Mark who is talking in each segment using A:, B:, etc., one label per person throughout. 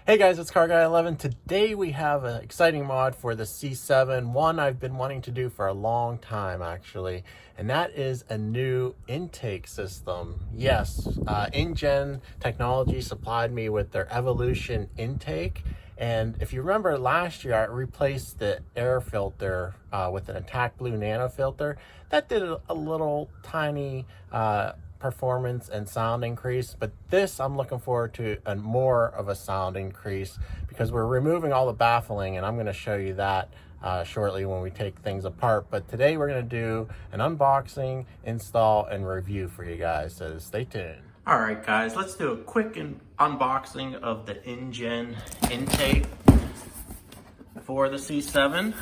A: Hey guys, it's Car Guy 11. Today we have an exciting mod for the C7, one I've been wanting to do for a long time actually, and that is a new intake system. Yes, Injen Technology supplied me with their Evolution intake, and if you remember last year I replaced the air filter with an Attack Blue Nano filter. That did a little tiny performance and sound increase, but this I'm looking forward to a more of a sound increase because we're removing all the baffling, and I'm going to show you that shortly when we take things apart. But today we're going to do an unboxing, install, and review for you guys, so stay tuned. All right guys, let's do a quick unboxing of the Injen intake for the C7.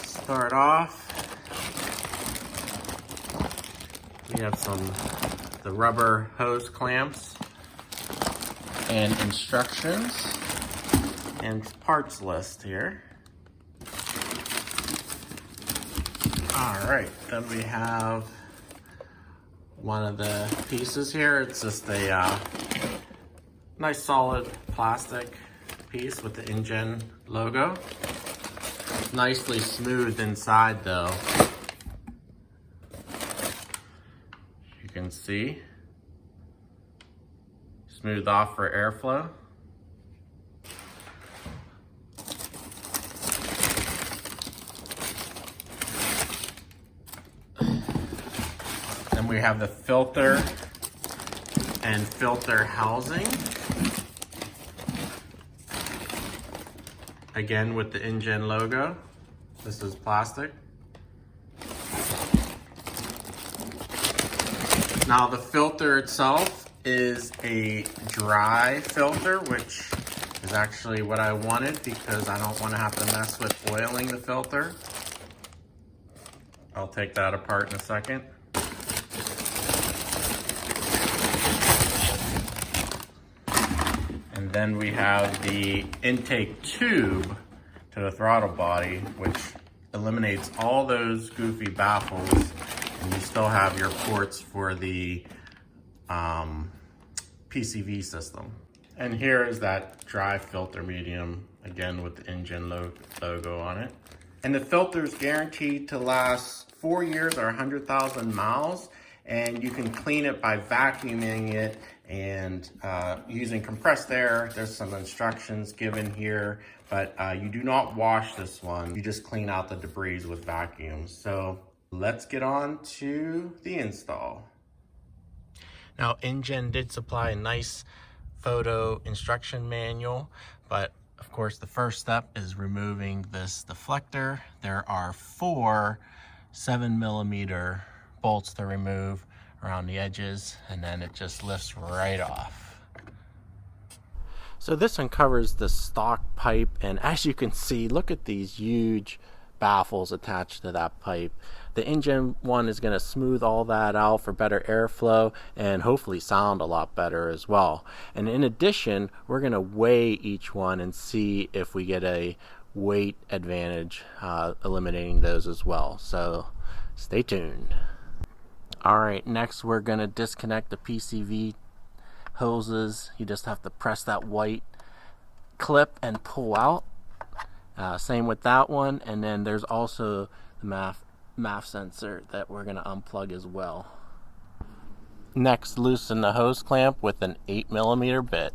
A: Start off, we have the rubber hose clamps and instructions and parts list here. All right, then we have one of the pieces here. It's just a nice solid plastic piece with the Injen logo. It's nicely smooth inside though. You can see, smooth off for airflow. Then we have the filter and filter housing. Again with the Injen logo. This is plastic. Now the filter itself is a dry filter, which is actually what I wanted because I don't want to have to mess with oiling the filter. I'll take that apart in a second. And then we have the intake tube to the throttle body, which eliminates all those goofy baffles, and you still have your ports for the PCV system. And here is that dry filter medium, again with the Injen logo on it. And the filter is guaranteed to last 4 years or 100,000 miles, and you can clean it by vacuuming it and using compressed air. There's some instructions given here, but you do not wash this one. You just clean out the debris with vacuum. So let's get on to the install. Now Injen did supply a nice photo instruction manual, but of course the first step is removing this deflector. There are 4 7mm bolts to remove around the edges, and then it just lifts right off. So this uncovers the stock pipe, and as you can see, look at these huge baffles attached to that pipe. The Injen one is going to smooth all that out for better airflow and hopefully sound a lot better as well. And in addition, we're going to weigh each one and see if we get a weight advantage, eliminating those as well. So stay tuned. Alright, next we're going to disconnect the PCV hoses. You just have to press that white clip and pull out. Same with that one, and then there's also the MAF sensor that we're going to unplug as well. Next, loosen the hose clamp with an 8mm bit.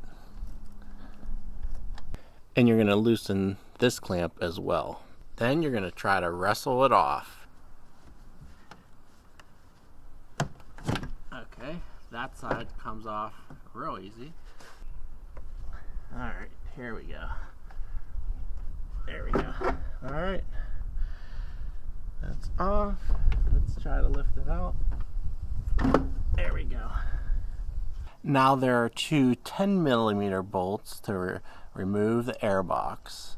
A: And you're going to loosen this clamp as well. Then you're going to try to wrestle it off. Okay, that side comes off real easy. Alright, here we go. There we go. Alright, that's off. Let's try to lift it out. There we go. Now there are 2 10mm bolts to remove the air box.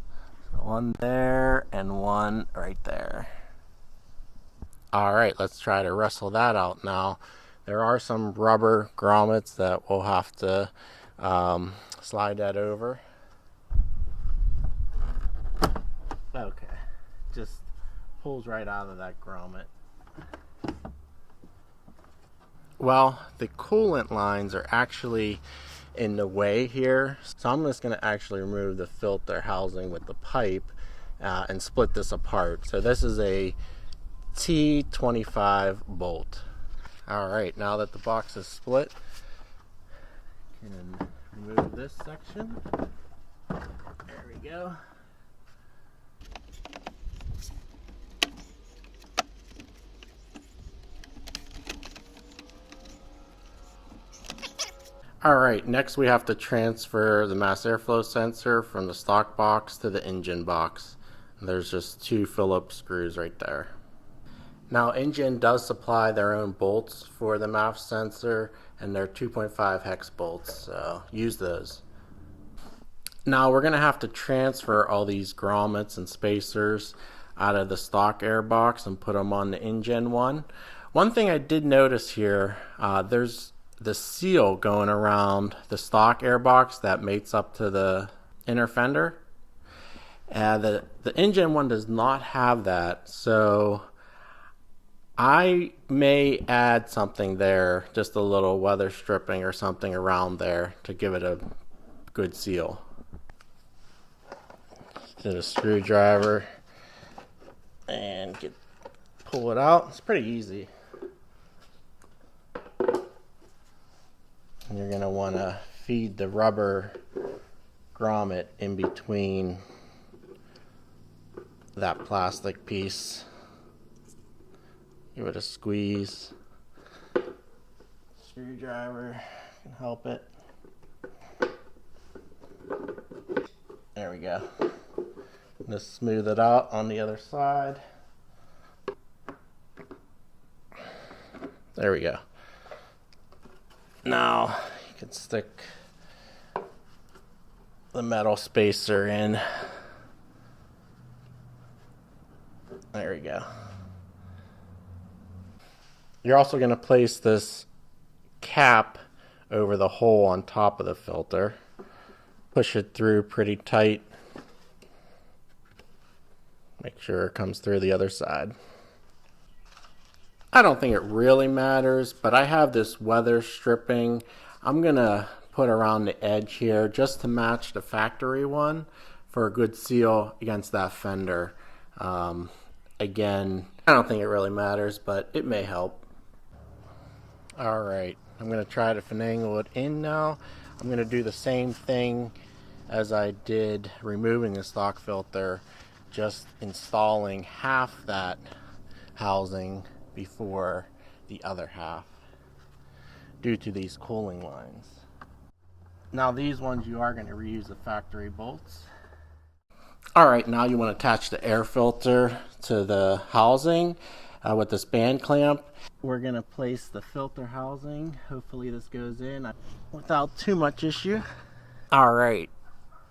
A: So one there and one right there. Alright, let's try to wrestle that out now. There are some rubber grommets that we'll have to slide that over. Okay, just pulls right out of that grommet. Well, the coolant lines are actually in the way here, so I'm just going to actually remove the filter housing with the pipe and split this apart. So this is a T25 bolt. Alright, now that the box is split, you can remove this section. There we go. Alright, next we have to transfer the mass airflow sensor from the stock box to the engine box. There's just 2 Phillips screws right there. Now Injen does supply their own bolts for the MAF sensor, and they're 2.5 hex bolts, so use those. Now we're going to have to transfer all these grommets and spacers out of the stock air box and put them on the Injen one. One thing I did notice here, there's the seal going around the stock air box that mates up to the inner fender. The Injen one does not have that, so I may add something there, just a little weather stripping or something around there to give it a good seal. Get a screwdriver and pull it out. It's pretty easy. And you're going to want to feed the rubber grommet in between that plastic piece. Give it a squeeze. Screwdriver can help it. There we go. Just smooth it out on the other side. There we go. Now you can stick the metal spacer in. There we go. You're also going to place this cap over the hole on top of the filter. Push it through pretty tight. Make sure it comes through the other side. I don't think it really matters, but I have this weather stripping I'm going to put around the edge here just to match the factory one for a good seal against that fender. Again, I don't think it really matters, but it may help. Alright, I'm going to try to finagle it in now. I'm going to do the same thing as I did removing the stock filter, just installing half that housing before the other half due to these cooling lines. Now these ones you are going to reuse the factory bolts. Alright, now you want to attach the air filter to the housing with this band clamp. We're going to place the filter housing. Hopefully this goes in without too much issue. Alright,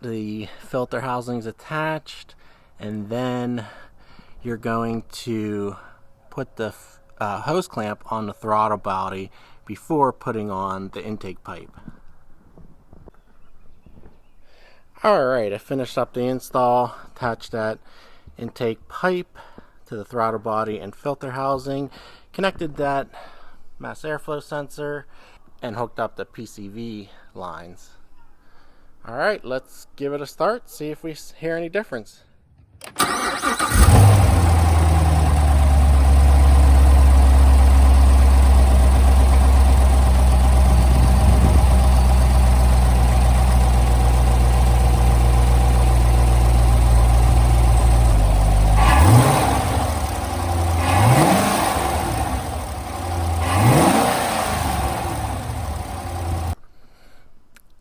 A: the filter housing's attached, and then you're going to put the hose clamp on the throttle body before putting on the intake pipe. Alright, I finished up the install, attached that intake pipe to the throttle body and filter housing, connected that mass airflow sensor, and hooked up the PCV lines. Alright, let's give it a start, see if we hear any difference.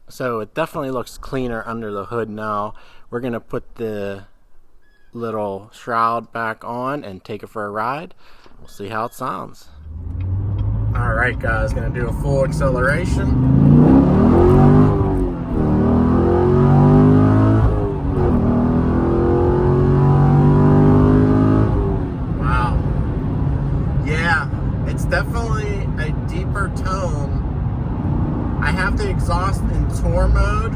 A: So it definitely looks cleaner under the hood now. We're going to put the little shroud back on and take it for a ride. We'll see how it sounds. Alright guys, going to do a full acceleration. Definitely a deeper tone. I have the exhaust in tour mode,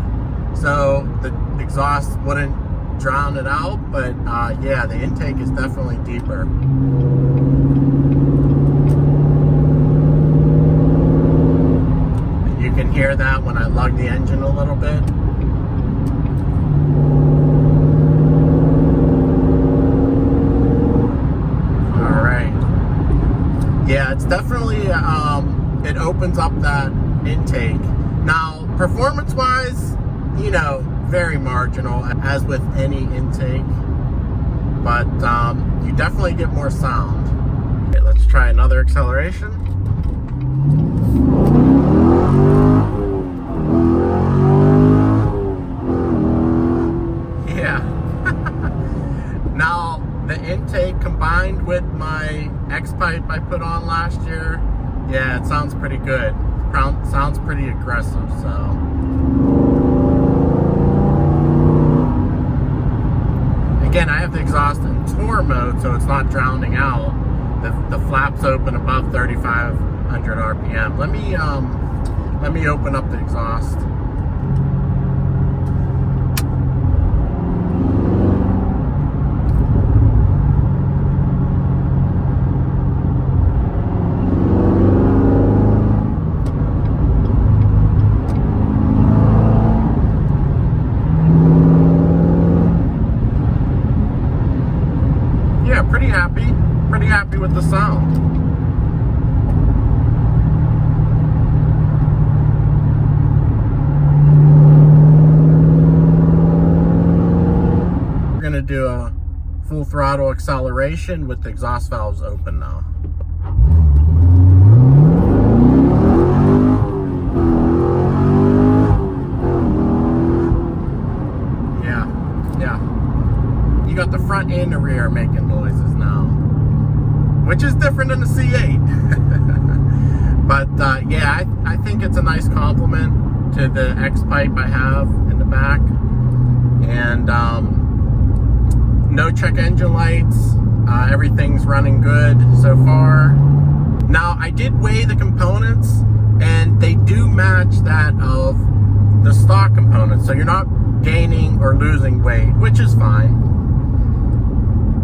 A: so the exhaust wouldn't drown it out, but yeah, the intake is definitely deeper. can hear that when I lug the engine a little bit. All right. Yeah, it's definitely, it opens up that intake. Now, performance-wise, you know, very marginal, as with any intake, but you definitely get more sound. Okay, let's try another acceleration. Yeah. Now, the intake combined with my X-pipe I put on last year, yeah, it sounds pretty good. Sounds pretty aggressive, so. Again, I have the exhaust in tour mode, so it's not drowning out. The flaps open above 3,500 RPM. Let me open up the exhaust. Yeah, pretty happy with the sound. We're gonna do a full throttle acceleration with the exhaust valves open now. Yeah. You got the front and the rear making noises now, which is different than the C8. But yeah, I think it's a nice compliment to the X-pipe I have in the back. And no check engine lights. Everything's running good so far. Now, I did weigh the components, and they do match that of the stock components. So you're not gaining or losing weight, which is fine.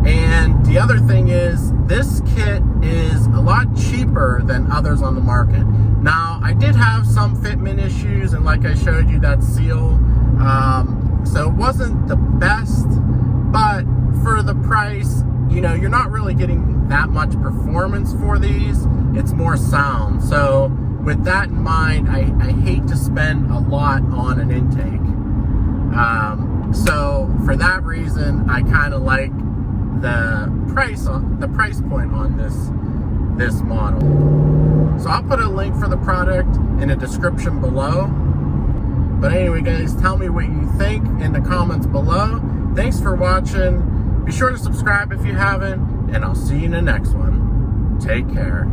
A: And the other thing is, this kit is a lot cheaper than others on the market. Now, I did have some fitment issues, and like I showed you, that seal, so it wasn't the best, but for the price, you know, you're not really getting that much performance for these. It's more sound. So with that in mind, I hate to spend a lot on an intake. So for that reason, I kind of like the price point on this model. So I'll put a link for the product in the description below. But anyway, guys, tell me what you think in the comments below. Thanks for watching. Be sure to subscribe if you haven't, and I'll see you in the next one. Take care.